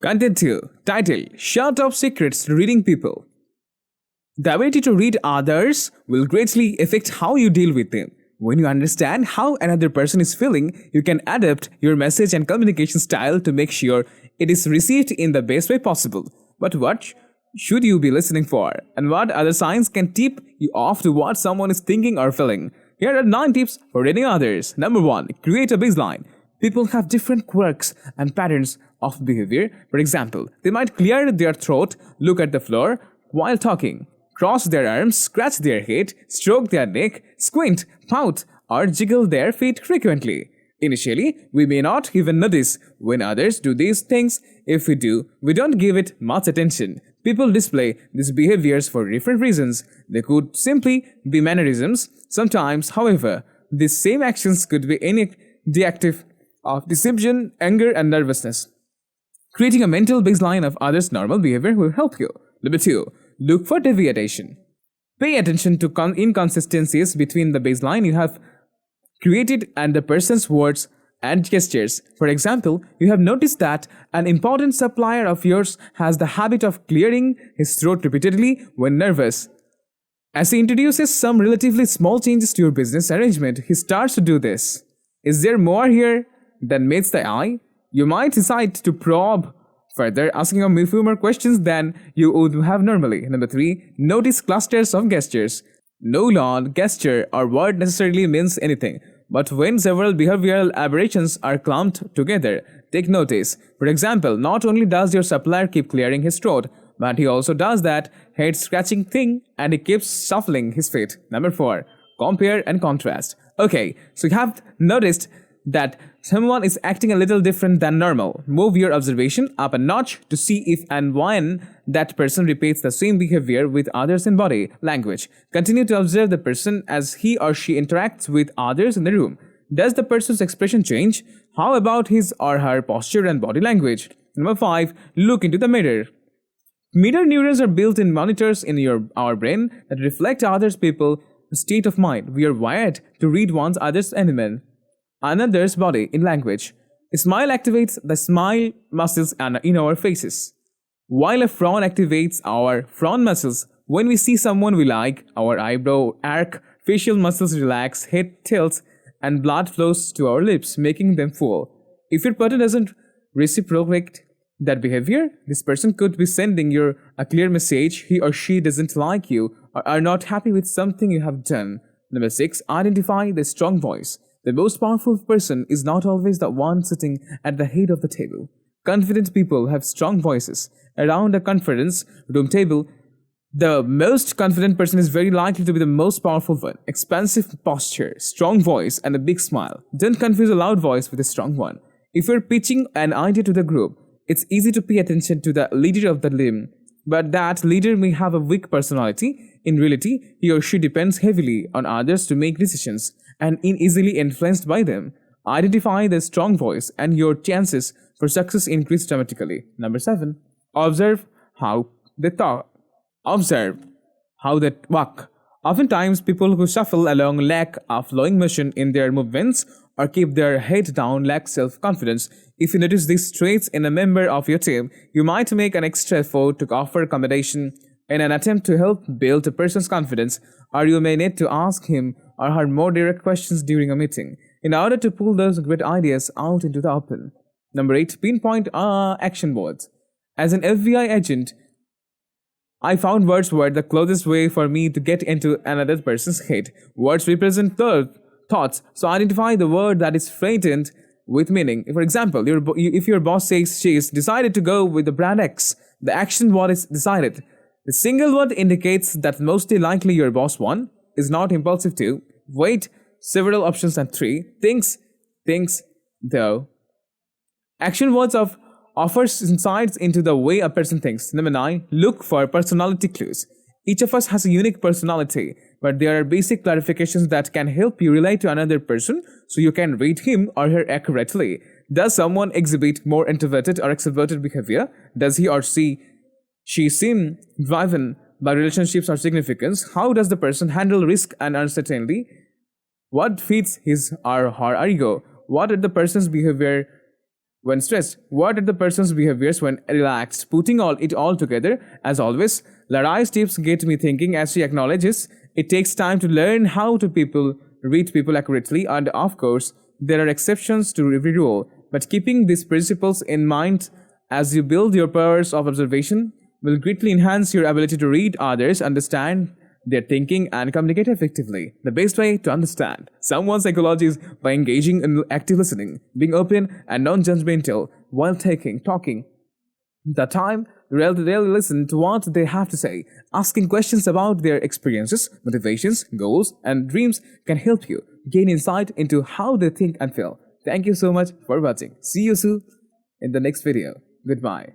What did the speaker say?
Content 2. Title: Shut Up Secrets Reading People. The ability to read others will greatly affect how you deal with them. When you understand how another person is feeling, you can adapt your message and communication style to make sure it is received in the best way possible. But what should you be listening for? And what other signs can tip you off to what someone is thinking or feeling? Here are 9 tips for reading others. Number 1. Create a baseline. People have different quirks and patterns of behavior. For example, they might clear their throat, look at the floor while talking, cross their arms, scratch their head, stroke their neck, squint, pout, or jiggle their feet frequently. Initially, we may not even notice when others do these things. If we do, we don't give it much attention. People display these behaviors for different reasons. They could simply be mannerisms. Sometimes, however, these same actions could be indicative of deception, anger, and nervousness. Creating a mental baseline of others' normal behavior will help you. Number 2. Look for deviation. Pay attention to inconsistencies between the baseline you have created and the person's words and gestures. For example, you have noticed that an important supplier of yours has the habit of clearing his throat repeatedly when nervous. As he introduces some relatively small changes to your business arrangement, he starts to do this. Is there more here than meets the eye? You might decide to probe further, asking a few more questions than you would have normally. Number 3. Notice clusters of gestures. No nod, gesture, or word necessarily means anything, but when several behavioral aberrations are clumped together, take notice. For example, not only does your supplier keep clearing his throat, but he also does that head-scratching thing and he keeps shuffling his feet. Number 4. Compare and contrast. Okay, so you have noticed that someone is acting a little different than normal. Move your observation up a notch to see if and when that person repeats the same behavior with others in body language. Continue to observe the person as he or she interacts with others in the room. Does the person's expression change? How about his or her posture and body language? Number 5. Look into the mirror. Mirror neurons are built-in monitors in our brain that reflect others people's state of mind. We are wired to read one's element, another's body in language. A smile activates the smile muscles in our faces, while a frown activates our frown muscles. When we see someone we like, our eyebrow arc, facial muscles relax, head tilts, and blood flows to our lips, making them full. If your partner doesn't reciprocate that behavior, this person could be sending you a clear message he or she doesn't like you or are not happy with something you have done. Number 6. Identify the strong voice. The most powerful person is not always the one sitting at the head of the table. Confident people have strong voices. Around a conference room table, the most confident person is very likely to be the most powerful one. Expansive posture, strong voice, and a big smile. Don't confuse a loud voice with a strong one. If you're pitching an idea to the group, it's easy to pay attention to the leader of the limb, but that leader may have a weak personality. In reality, he or she depends heavily on others to make decisions and is easily influenced by them. Identify the strong voice and your chances for success increase dramatically. Number 7. Observe how they talk. Observe how they walk. Oftentimes, people who shuffle along lack a flowing motion in their movements or keep their head down lack self-confidence. If you notice these traits in a member of your team, you might make an extra effort to offer accommodation in an attempt to help build a person's confidence, or you may need to ask him or her more direct questions during a meeting in order to pull those great ideas out into the open. Number 8. Pinpoint action words. As an FBI agent, I found words were the closest way for me to get into another person's head. Words represent thoughts, so identify the word that is freighted with meaning. For example, if your boss says she's decided to go with the brand X, the action word is decided. The single word indicates that mostly likely your boss 1 is not impulsive 2, wait, several options, and 3, thinks, though. Action words offers insights into the way a person thinks. Number 9. Look for personality clues. Each of us has a unique personality, but there are basic clarifications that can help you relate to another person so you can read him or her accurately. Does someone exhibit more introverted or extroverted behavior? Does he or she seem driven by relationships or significance? How does the person handle risk and uncertainty? What feeds his or her ego? What are the person's behavior When stressed, what are the person's behaviors when relaxed? Putting it all together, as always, Larai's tips get me thinking as she acknowledges it takes time to learn how to read people accurately, and of course, there are exceptions to every rule. But keeping these principles in mind as you build your powers of observation will greatly enhance your ability to read others, understand their thinking, and communicate effectively. The best way to understand someone's psychology is by engaging in active listening, being open and non-judgmental while talking the time to really listen to what they have to say. Asking questions about their experiences, motivations, goals, and dreams can help you gain insight into how they think and feel. Thank you so much for watching. See you soon in the next video. Goodbye.